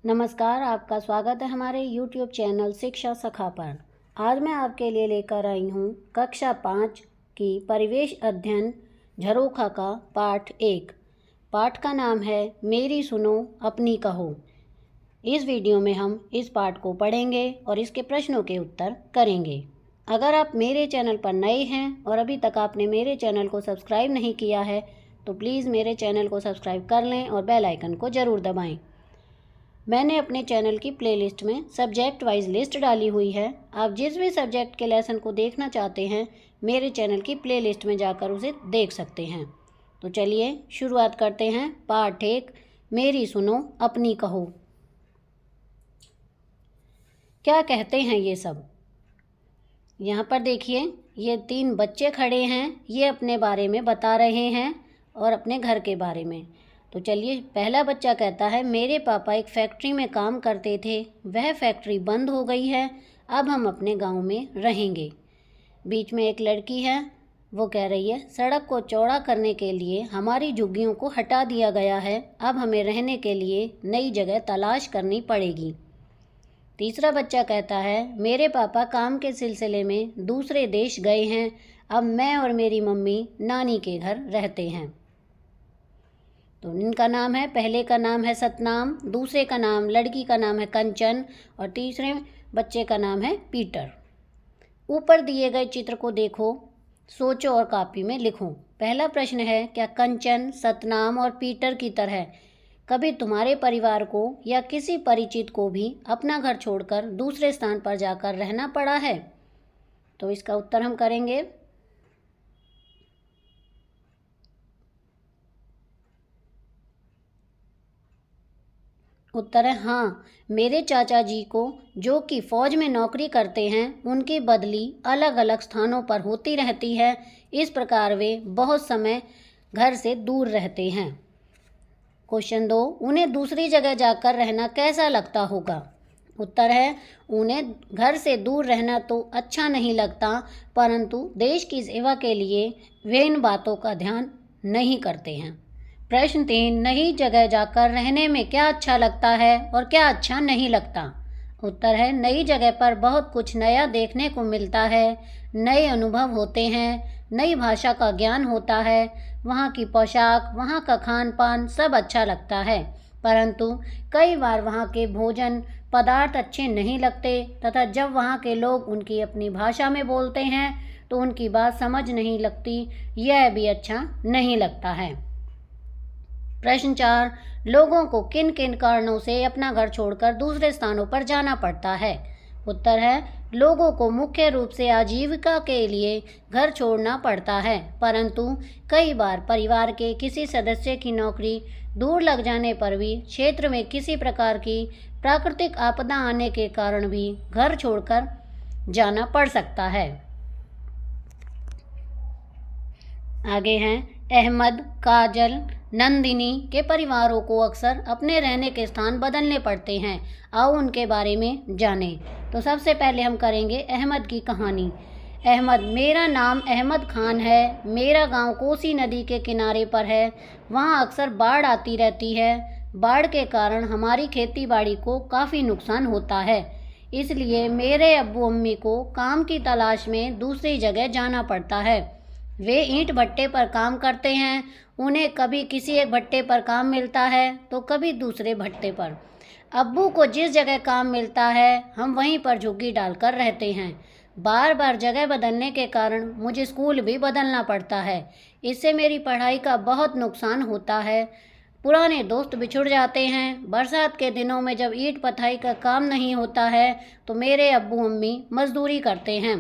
नमस्कार, आपका स्वागत है हमारे YouTube चैनल शिक्षा सखा पर। आज मैं आपके लिए लेकर आई हूँ कक्षा 5 की परिवेश अध्ययन झरोखा का पाठ 1। पाठ का नाम है मेरी सुनो अपनी कहो। इस वीडियो में हम इस पाठ को पढ़ेंगे और इसके प्रश्नों के उत्तर करेंगे। अगर आप मेरे चैनल पर नए हैं और अभी तक आपने मेरे चैनल को सब्सक्राइब नहीं किया है तो प्लीज़ मेरे चैनल को सब्सक्राइब कर लें और बेल आइकन को ज़रूर दबाएं। मैंने अपने चैनल की प्लेलिस्ट में सब्जेक्ट वाइज लिस्ट डाली हुई है। आप जिस भी सब्जेक्ट के लेसन को देखना चाहते हैं मेरे चैनल की प्लेलिस्ट में जाकर उसे देख सकते हैं। तो चलिए शुरुआत करते हैं। पाठ 1, मेरी सुनो अपनी कहो। क्या कहते हैं ये सब? यहाँ पर देखिए, ये 3 बच्चे खड़े हैं। ये अपने बारे में बता रहे हैं और अपने घर के बारे में। तो चलिए, पहला बच्चा कहता है मेरे पापा एक फैक्ट्री में काम करते थे, वह फैक्ट्री बंद हो गई है, अब हम अपने गांव में रहेंगे। बीच में एक लड़की है, वो कह रही है सड़क को चौड़ा करने के लिए हमारी झुग्गियों को हटा दिया गया है, अब हमें रहने के लिए नई जगह तलाश करनी पड़ेगी। तीसरा बच्चा कहता है मेरे पापा काम के सिलसिले में दूसरे देश गए हैं, अब मैं और मेरी मम्मी नानी के घर रहते हैं। तो इनका नाम है, पहले का नाम है सतनाम, दूसरे का नाम, लड़की का नाम है कंचन और तीसरे बच्चे का नाम है पीटर। ऊपर दिए गए चित्र को देखो, सोचो और कॉपी में लिखो। पहला प्रश्न है, क्या कंचन, सतनाम और पीटर की तरह कभी तुम्हारे परिवार को या किसी परिचित को भी अपना घर छोड़कर दूसरे स्थान पर जाकर रहना पड़ा है? तो इसका उत्तर हम करेंगे। उत्तर है हाँ, मेरे चाचा जी को, जो कि फौज में नौकरी करते हैं, उनकी बदली अलग अलग स्थानों पर होती रहती है। इस प्रकार वे बहुत समय घर से दूर रहते हैं। क्वेश्चन 2, उन्हें दूसरी जगह जाकर रहना कैसा लगता होगा? उत्तर है उन्हें घर से दूर रहना तो अच्छा नहीं लगता, परंतु देश की सेवा के लिए वे इन बातों का ध्यान नहीं करते हैं। प्रश्न 3, नई जगह जाकर रहने में क्या अच्छा लगता है और क्या अच्छा नहीं लगता? उत्तर है नई जगह पर बहुत कुछ नया देखने को मिलता है, नए अनुभव होते हैं, नई भाषा का ज्ञान होता है, वहाँ की पोशाक, वहाँ का खान पान सब अच्छा लगता है, परंतु कई बार वहाँ के भोजन पदार्थ अच्छे नहीं लगते तथा जब वहाँ के लोग उनकी अपनी भाषा में बोलते हैं तो उनकी बात समझ नहीं लगती, यह भी अच्छा नहीं लगता है। प्रश्न 4, लोगों को किन किन कारणों से अपना घर छोड़कर दूसरे स्थानों पर जाना पड़ता है? उत्तर है लोगों को मुख्य रूप से आजीविका के लिए घर छोड़ना पड़ता है, परंतु कई बार परिवार के किसी सदस्य की नौकरी दूर लग जाने पर भी क्षेत्र में किसी प्रकार की प्राकृतिक आपदा आने के कारण भी घर छोड़कर जाना पड़ सकता है। आगे हैं, अहमद, काजल, नंदिनी के परिवारों को अक्सर अपने रहने के स्थान बदलने पड़ते हैं। आओ उनके बारे में जानें। तो सबसे पहले हम करेंगे अहमद की कहानी। अहमद, मेरा नाम अहमद खान है, मेरा गांव कोसी नदी के किनारे पर है, वहां अक्सर बाढ़ आती रहती है। बाढ़ के कारण हमारी खेती बाड़ी को काफ़ी नुकसान होता है, इसलिए मेरे अब्बू अम्मी को काम की तलाश में दूसरी जगह जाना पड़ता है। वे ईंट भट्टे पर काम करते हैं, उन्हें कभी किसी एक भट्टे पर काम मिलता है तो कभी दूसरे भट्टे पर। अब्बू को जिस जगह काम मिलता है हम वहीं पर झुग्गी डालकर रहते हैं। बार बार जगह बदलने के कारण मुझे स्कूल भी बदलना पड़ता है, इससे मेरी पढ़ाई का बहुत नुकसान होता है। पुराने दोस्त बिछुड़ जाते हैं। बरसात के दिनों में जब ईंट पथाई का काम नहीं होता है तो मेरे अब्बू अम्मी मजदूरी करते हैं।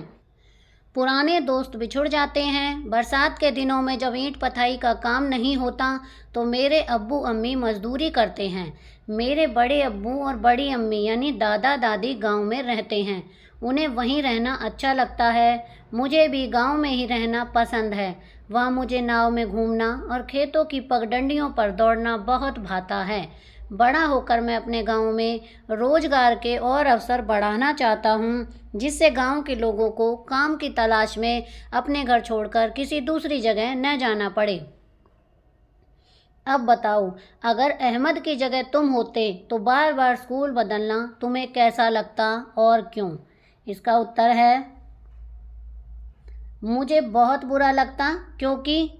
पुराने दोस्त बिछुड़ जाते हैं। बरसात के दिनों में जब ईंट पथाई का काम नहीं होता तो मेरे अब्बू अम्मी मजदूरी करते हैं। मेरे बड़े अब्बू और बड़ी अम्मी यानी दादा दादी गांव में रहते हैं, उन्हें वहीं रहना अच्छा लगता है। मुझे भी गांव में ही रहना पसंद है। वहाँ मुझे नाव में घूमना और खेतों की पगडंडियों पर दौड़ना बहुत भाता है। बड़ा होकर मैं अपने गांव में रोजगार के और अवसर बढ़ाना चाहता हूं, जिससे गांव के लोगों को काम की तलाश में अपने घर छोड़कर किसी दूसरी जगह न जाना पड़े। अब बताओ, अगर अहमद की जगह तुम होते तो बार बार स्कूल बदलना तुम्हें कैसा लगता और क्यों? इसका उत्तर है, मुझे बहुत बुरा लगता, क्योंकि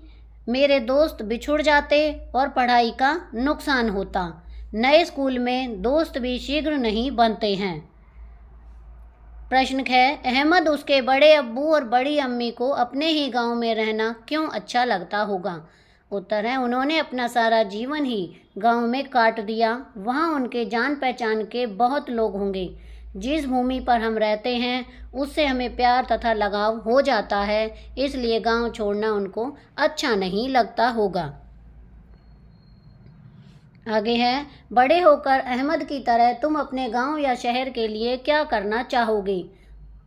मेरे दोस्त बिछुड़ जाते और पढ़ाई का नुकसान होता। नए स्कूल में दोस्त भी शीघ्र नहीं बनते हैं। प्रश्न है, अहमद उसके बड़े अब्बू और बड़ी अम्मी को अपने ही गांव में रहना क्यों अच्छा लगता होगा? उत्तर है, उन्होंने अपना सारा जीवन ही गांव में काट दिया। वहां उनके जान पहचान के बहुत लोग होंगे। जिस भूमि पर हम रहते हैं उससे हमें प्यार तथा लगाव हो जाता है, इसलिए गांव छोड़ना उनको अच्छा नहीं लगता होगा। आगे है, बड़े होकर अहमद की तरह तुम अपने गांव या शहर के लिए क्या करना चाहोगे?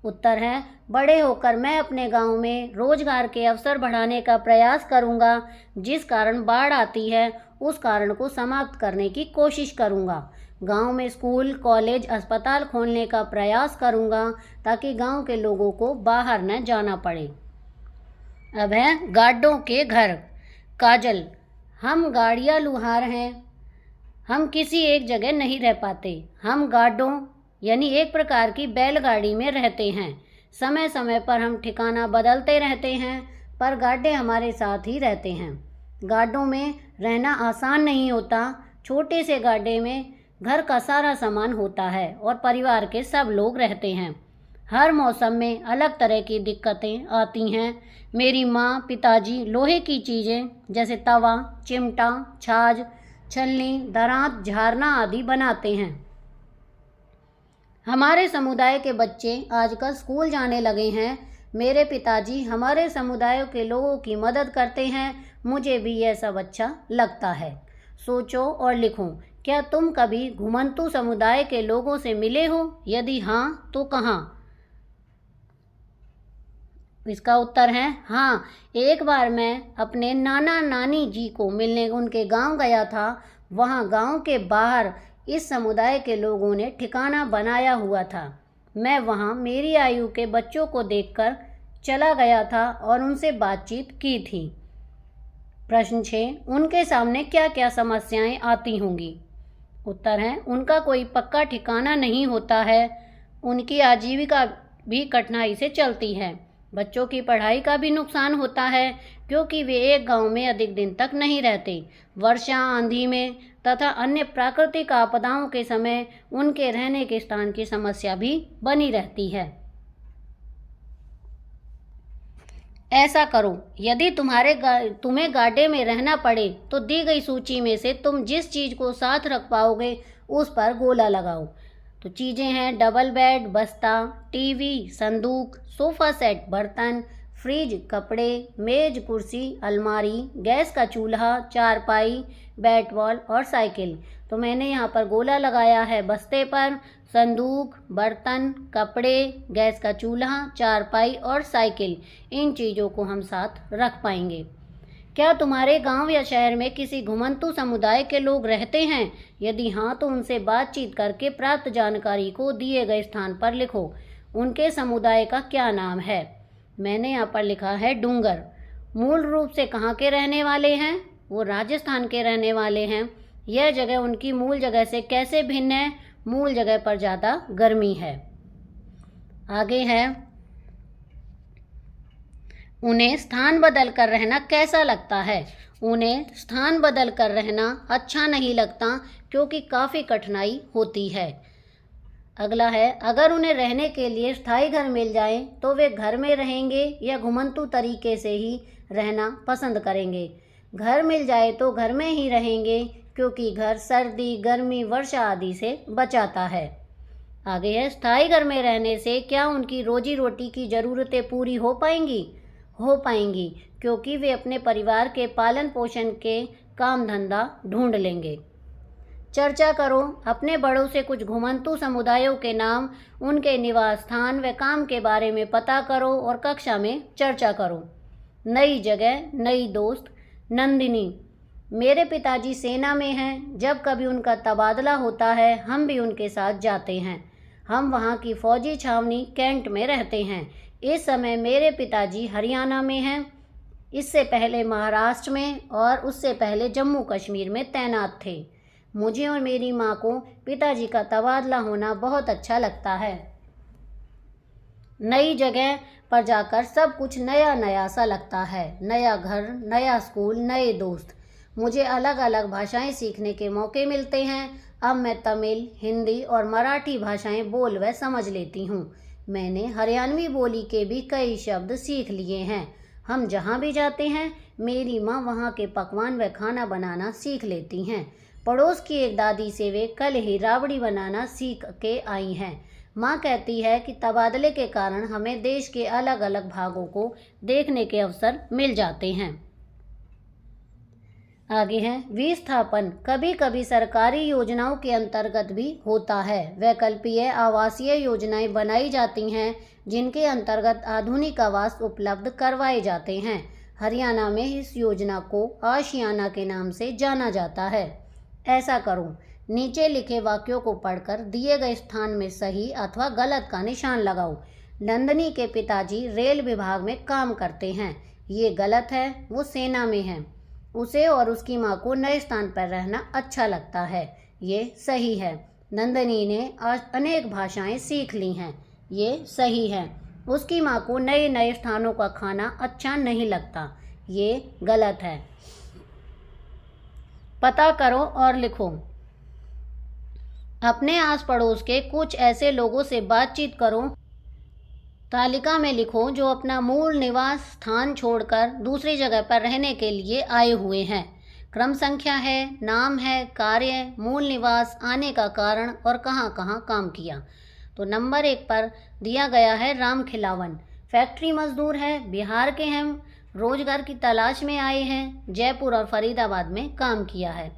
उत्तर है, बड़े होकर मैं अपने गांव में रोजगार के अवसर बढ़ाने का प्रयास करूंगा। जिस कारण बाढ़ आती है उस कारण को समाप्त करने की कोशिश करूंगा। गांव में स्कूल, कॉलेज, अस्पताल खोलने का प्रयास करूंगा ताकि गांव के लोगों को बाहर न जाना पड़े। अब है गाडों के घर। काजल, हम गाड़ियाँ लुहार हैं, हम किसी एक जगह नहीं रह पाते। हम गाडों यानी एक प्रकार की बैलगाड़ी में रहते हैं। समय समय पर हम ठिकाना बदलते रहते हैं, पर गाडे हमारे साथ ही रहते हैं। गाडों में रहना आसान नहीं होता। छोटे से गाडे में घर का सारा सामान होता है और परिवार के सब लोग रहते हैं। हर मौसम में अलग तरह की दिक्कतें आती हैं। मेरी माँ, पिताजी लोहे की चीज़ें जैसे तवा, चिमटा, छाछ, छलनी, दरांत, झारना आदि बनाते हैं। हमारे समुदाय के बच्चे आजकल स्कूल जाने लगे हैं। मेरे पिताजी हमारे समुदाय के लोगों की मदद करते हैं। मुझे भी यह सब अच्छा लगता है। सोचो और लिखो, क्या तुम कभी घुमंतू समुदाय के लोगों से मिले हो? यदि हाँ तो कहाँ? इसका उत्तर है हाँ। एक बार मैं अपने नाना नानी जी को मिलने उनके गांव गया था। वहां गांव के बाहर इस समुदाय के लोगों ने ठिकाना बनाया हुआ था। मैं वहां मेरी आयु के बच्चों को देखकर चला गया था और उनसे बातचीत की थी। प्रश्न 6, उनके सामने क्या क्या समस्याएं आती होंगी? उत्तर है, उनका कोई पक्का ठिकाना नहीं होता है। उनकी आजीविका भी कठिनाई से चलती है। बच्चों की पढ़ाई का भी नुकसान होता है, क्योंकि वे एक गांव में अधिक दिन तक नहीं रहते। वर्षा, आंधी में तथा अन्य प्राकृतिक आपदाओं के समय उनके रहने के स्थान की समस्या भी बनी रहती है। ऐसा करो, यदि तुम्हें गाड़े में रहना पड़े तो दी गई सूची में से तुम जिस चीज़ को साथ रख पाओगे उस पर गोला लगाओ। तो चीज़ें हैं डबल बेड, बस्ता, टीवी, संदूक, सोफ़ा सेट, बर्तन, फ्रिज, कपड़े, मेज, कुर्सी, अलमारी, गैस का चूल्हा, चारपाई, बैट बॉल और साइकिल। तो मैंने यहाँ पर गोला लगाया है बस्ते पर। संदूक, बर्तन, कपड़े, गैस का चूल्हा, चारपाई और साइकिल, इन चीज़ों को हम साथ रख पाएंगे। क्या तुम्हारे गांव या शहर में किसी घुमंतू समुदाय के लोग रहते हैं? यदि हाँ तो उनसे बातचीत करके प्राप्त जानकारी को दिए गए स्थान पर लिखो। उनके समुदाय का क्या नाम है? मैंने यहाँ पर लिखा है डूंगर। मूल रूप से कहाँ के रहने वाले हैं? वो राजस्थान के रहने वाले हैं। यह जगह उनकी मूल जगह से कैसे भिन्न है? मूल जगह पर ज़्यादा गर्मी है। आगे है, उन्हें स्थान बदल कर रहना कैसा लगता है? उन्हें स्थान बदल कर रहना अच्छा नहीं लगता, क्योंकि काफ़ी कठिनाई होती है। अगला है, अगर उन्हें रहने के लिए स्थायी घर मिल जाए तो वे घर में रहेंगे या घुमंतू तरीके से ही रहना पसंद करेंगे? घर मिल जाए तो घर में ही रहेंगे, क्योंकि घर सर्दी, गर्मी, वर्षा आदि से बचाता है। आगे है, स्थायी घर में रहने से क्या उनकी रोजी रोटी की ज़रूरतें पूरी हो पाएंगी? हो पाएंगी, क्योंकि वे अपने परिवार के पालन पोषण के काम धंधा ढूंढ लेंगे। चर्चा करो, अपने बड़ों से कुछ घुमंतू समुदायों के नाम, उनके निवास स्थान व काम के बारे में पता करो और कक्षा में चर्चा करो। नई जगह, नई दोस्त। नंदिनी, मेरे पिताजी सेना में हैं। जब कभी उनका तबादला होता है हम भी उनके साथ जाते हैं। हम वहाँ की फौजी छावनी कैंट में रहते हैं। इस समय मेरे पिताजी हरियाणा में हैं। इससे पहले महाराष्ट्र में और उससे पहले जम्मू कश्मीर में तैनात थे। मुझे और मेरी माँ को पिताजी का तबादला होना बहुत अच्छा लगता है। नई जगह पर जाकर सब कुछ नया नया सा लगता है। नया घर, नया स्कूल, नए दोस्त। मुझे अलग अलग भाषाएं सीखने के मौके मिलते हैं। अब मैं तमिल, हिंदी और मराठी भाषाएं बोल व समझ लेती हूँ। मैंने हरियाणवी बोली के भी कई शब्द सीख लिए हैं। हम जहाँ भी जाते हैं मेरी माँ वहाँ के पकवान व खाना बनाना सीख लेती हैं। पड़ोस की एक दादी से वे कल ही राबड़ी बनाना सीख के आई हैं। माँ कहती है कि तबादले के कारण हमें देश के अलग अलग भागों को देखने के अवसर मिल जाते हैं। आगे है विस्थापन। कभी कभी सरकारी योजनाओं के अंतर्गत भी होता है। वैकल्पिक आवासीय योजनाएं बनाई जाती हैं जिनके अंतर्गत आधुनिक आवास उपलब्ध करवाए जाते हैं। हरियाणा में इस योजना को आशियाना के नाम से जाना जाता है। ऐसा करो, नीचे लिखे वाक्यों को पढ़कर दिए गए स्थान में सही अथवा गलत का निशान लगाओ। नंदिनी के पिताजी रेल विभाग में काम करते हैं। ये गलत है, वो सेना में है। उसे और उसकी माँ को नए स्थान पर रहना अच्छा लगता है। ये सही है। नंदिनी ने आज अनेक भाषाएं सीख ली हैं। ये सही है। उसकी माँ को नए नए स्थानों का खाना अच्छा नहीं लगता। ये गलत है। पता करो और लिखो। अपने आस पड़ोस के कुछ ऐसे लोगों से बातचीत करो। तालिका में लिखो जो अपना मूल निवास स्थान छोड़कर दूसरी जगह पर रहने के लिए आए हुए हैं। क्रम संख्या है, नाम है, कार्य, मूल निवास, आने का कारण और कहाँ कहाँ काम किया। तो नंबर 1 पर दिया गया है राम खिलावन। फैक्ट्री मजदूर है, बिहार के हैं, रोजगार की तलाश में आए हैं, जयपुर और फरीदाबाद में काम किया है।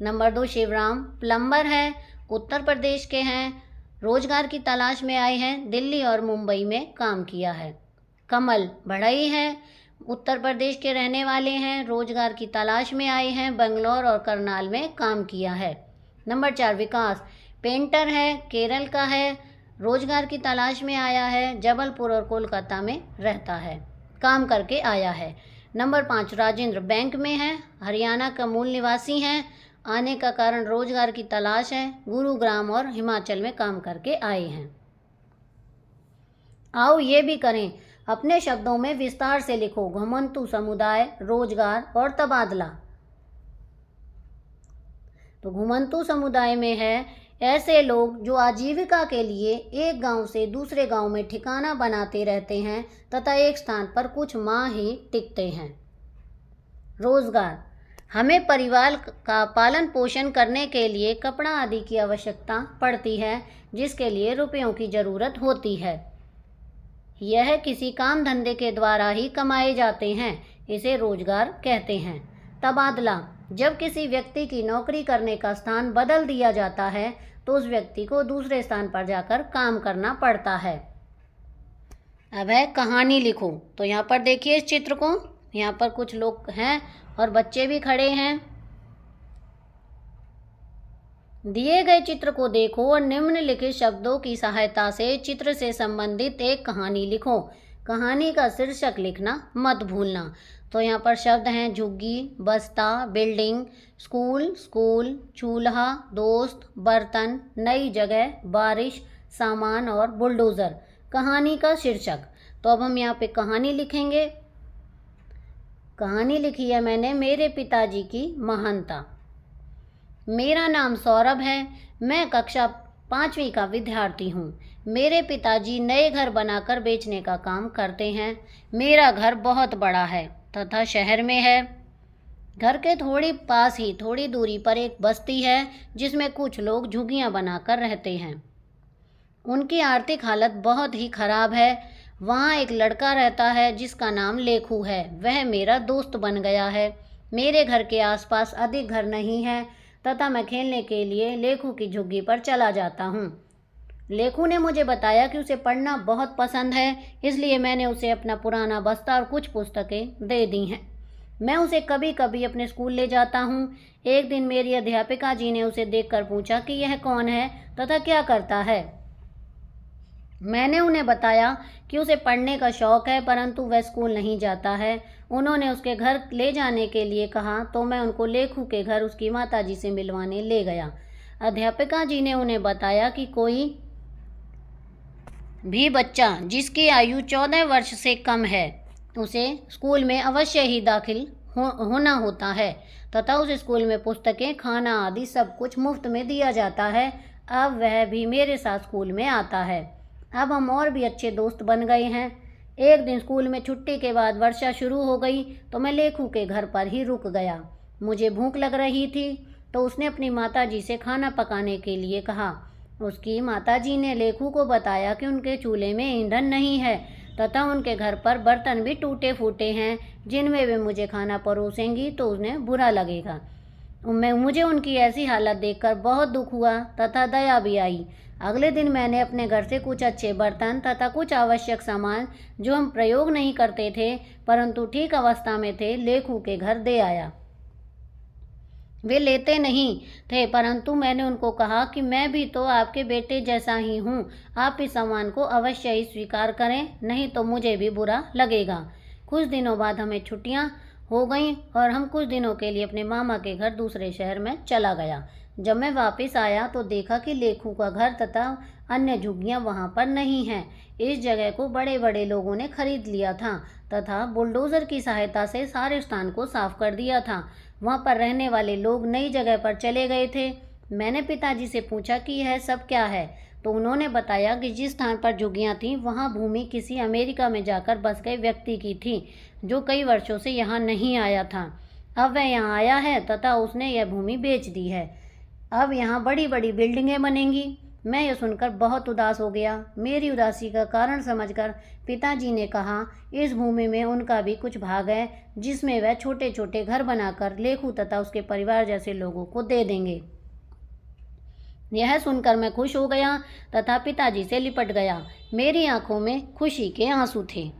नंबर 2 शिवराम प्लम्बर है, उत्तर प्रदेश के हैं, रोजगार की तलाश में आए हैं, दिल्ली और मुंबई में काम किया है। कमल बढ़ई है, उत्तर प्रदेश के रहने वाले हैं, रोजगार की तलाश में आए हैं, बंगलौर और करनाल में काम किया है। नंबर 4 विकास पेंटर है, केरल का है, रोजगार की तलाश में आया है, जबलपुर और कोलकाता में रहता है, काम करके आया है। नंबर 5 राजेंद्र बैंक में है, हरियाणा का मूल निवासी हैं, आने का कारण रोजगार की तलाश है, गुरुग्राम और हिमाचल में काम करके आए हैं। आओ ये भी करें, अपने शब्दों में विस्तार से लिखो। घुमंतु समुदाय, रोजगार और तबादला। तो घुमंतु समुदाय में है ऐसे लोग जो आजीविका के लिए एक गांव से दूसरे गांव में ठिकाना बनाते रहते हैं तथा एक स्थान पर कुछ माह ही टिकते हैं। रोजगार हमें परिवार का पालन पोषण करने के लिए कपड़ा आदि की आवश्यकता पड़ती है, जिसके लिए रुपयों की ज़रूरत होती है। यह किसी काम धंधे के द्वारा ही कमाए जाते हैं, इसे रोजगार कहते हैं। तबादला जब किसी व्यक्ति की नौकरी करने का स्थान बदल दिया जाता है तो उस व्यक्ति को दूसरे स्थान पर जाकर काम करना पड़ता है। अब है कहानी लिखो। तो यहाँ पर देखिए इस चित्र को, यहाँ पर कुछ लोग हैं और बच्चे भी खड़े हैं। दिए गए चित्र को देखो और निम्नलिखित शब्दों की सहायता से चित्र से संबंधित एक कहानी लिखो। कहानी का शीर्षक लिखना मत भूलना। तो यहाँ पर शब्द हैं झुग्गी, बस्ता, बिल्डिंग, स्कूल, स्कूल, चूल्हा, दोस्त, बर्तन, नई जगह, बारिश, सामान और बुलडोज़र। कहानी का शीर्षक। तो अब हम यहाँ पे कहानी लिखेंगे। कहानी लिखी है मैंने, मेरे पिताजी की महानता। मेरा नाम सौरभ है, मैं कक्षा 5वीं का विद्यार्थी हूँ। मेरे पिताजी नए घर बनाकर बेचने का काम करते हैं। मेरा घर बहुत बड़ा है तथा शहर में है। घर के थोड़ी पास ही थोड़ी दूरी पर एक बस्ती है जिसमें कुछ लोग झुग्गियाँ बनाकर रहते हैं। उनकी आर्थिक हालत बहुत ही खराब है। वहाँ एक लड़का रहता है जिसका नाम लेखू है। वह मेरा दोस्त बन गया है। मेरे घर के आसपास अधिक घर नहीं है तथा मैं खेलने के लिए लेखू की झुग्गी पर चला जाता हूँ। लेखू ने मुझे बताया कि उसे पढ़ना बहुत पसंद है, इसलिए मैंने उसे अपना पुराना बस्ता और कुछ पुस्तकें दे दी हैं। मैं उसे कभी कभी अपने स्कूल ले जाता हूँ। एक दिन मेरी अध्यापिका जी ने उसे देखकर पूछा कि यह कौन है तथा क्या करता है। मैंने उन्हें बताया कि उसे पढ़ने का शौक़ है परंतु वह स्कूल नहीं जाता है। उन्होंने उसके घर ले जाने के लिए कहा तो मैं उनको लेखू के घर उसकी माताजी से मिलवाने ले गया। अध्यापिका जी ने उन्हें बताया कि कोई भी बच्चा जिसकी आयु 14 वर्ष से कम है उसे स्कूल में अवश्य ही दाखिल होना होता है तथा उस स्कूल में पुस्तकें, खाना आदि सब कुछ मुफ्त में दिया जाता है। अब वह भी मेरे साथ स्कूल में आता है। अब हम और भी अच्छे दोस्त बन गए हैं। एक दिन स्कूल में छुट्टी के बाद वर्षा शुरू हो गई तो मैं लेखू के घर पर ही रुक गया। मुझे भूख लग रही थी तो उसने अपनी माताजी से खाना पकाने के लिए कहा। उसकी माताजी ने लेखू को बताया कि उनके चूल्हे में ईंधन नहीं है तथा उनके घर पर बर्तन भी टूटे फूटे हैं जिनमें वे मुझे खाना परोसेंगी तो उन्हें बुरा लगेगा। मुझे उनकी ऐसी हालत देखकर बहुत दुख हुआ तथा दया भी आई। अगले दिन मैंने अपने घर से कुछ अच्छे बर्तन तथा कुछ आवश्यक सामान जो हम प्रयोग नहीं करते थे परंतु ठीक अवस्था में थे लेखू के घर दे आया। वे लेते नहीं थे परंतु मैंने उनको कहा कि मैं भी तो आपके बेटे जैसा ही हूँ, आप इस सामान को अवश्य ही स्वीकार करें, नहीं तो मुझे भी बुरा लगेगा। कुछ दिनों बाद हमें छुट्टियाँ हो गईं और हम कुछ दिनों के लिए अपने मामा के घर दूसरे शहर में चला गया। जब मैं वापस आया तो देखा कि लेखू का घर तथा अन्य झुग्गियाँ वहाँ पर नहीं हैं। इस जगह को बड़े बड़े लोगों ने खरीद लिया था तथा बुलडोज़र की सहायता से सारे स्थान को साफ कर दिया था। वहाँ पर रहने वाले लोग नई जगह पर चले गए थे। मैंने पिताजी से पूछा कि यह सब क्या है तो उन्होंने बताया कि जिस स्थान पर झुग्गियाँ थीं वहाँ भूमि किसी अमेरिका में जाकर बस गए व्यक्ति की थी जो कई वर्षों से यहाँ नहीं आया था। अब वह यहाँ आया है तथा उसने यह भूमि बेच दी है। अब यहाँ बड़ी बड़ी बिल्डिंगें बनेंगी। मैं यह सुनकर बहुत उदास हो गया। मेरी उदासी का कारण समझकर पिताजी ने कहा इस भूमि में उनका भी कुछ भाग है जिसमें वह छोटे छोटे घर बनाकर लेखू तथा उसके परिवार जैसे लोगों को दे देंगे। यह सुनकर मैं खुश हो गया तथा पिताजी से लिपट गया। मेरी आंखों में खुशी के आंसू थे।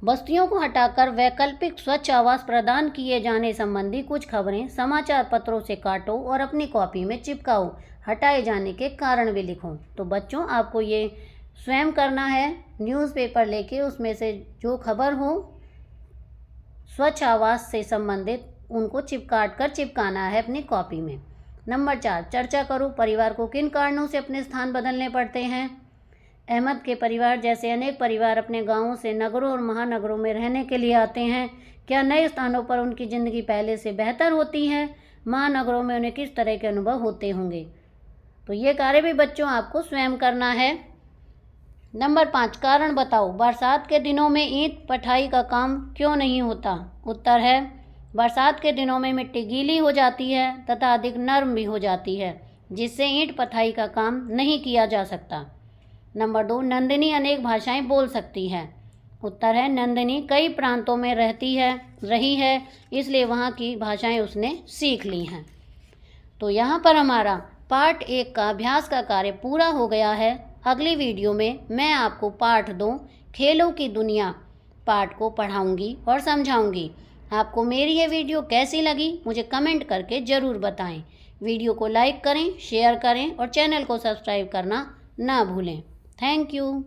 बस्तियों को हटाकर वैकल्पिक स्वच्छ आवास प्रदान किए जाने संबंधी कुछ खबरें समाचार पत्रों से काटो और अपनी कॉपी में चिपकाओ। हटाए जाने के कारण भी लिखो। तो बच्चों आपको ये स्वयं करना है। न्यूज़पेपर लेके उसमें से जो खबर हो स्वच्छ आवास से संबंधित उनको चिपकाना है अपनी कॉपी में। नंबर 4, चर्चा करो परिवार को किन कारणों से अपने स्थान बदलने पड़ते हैं। अहमद के परिवार जैसे अनेक परिवार अपने गांवों से नगरों और महानगरों में रहने के लिए आते हैं। क्या नए स्थानों पर उनकी ज़िंदगी पहले से बेहतर होती है? महानगरों में उन्हें किस तरह के अनुभव होते होंगे? तो ये कार्य भी बच्चों आपको स्वयं करना है। नंबर 5, कारण बताओ बरसात के दिनों में ईंट पठाई का काम क्यों नहीं होता? उत्तर है बरसात के दिनों में मिट्टी गीली हो जाती है तथा अधिक नर्म भी हो जाती है जिससे ईंट पठाई का काम नहीं किया जा सकता। नंबर 2, नंदिनी अनेक भाषाएं बोल सकती है। उत्तर है नंदिनी कई प्रांतों में रही है इसलिए वहाँ की भाषाएं उसने सीख ली हैं। तो यहाँ पर हमारा पार्ट 1 का अभ्यास का कार्य पूरा हो गया है। अगली वीडियो में मैं आपको पार्ट 2 खेलों की दुनिया पार्ट को पढ़ाऊँगी और समझाऊँगी। आपको मेरी ये वीडियो कैसी लगी मुझे कमेंट करके ज़रूर बताएं। वीडियो को लाइक करें, शेयर करें और चैनल को सब्सक्राइब करना ना भूलें। Thank you.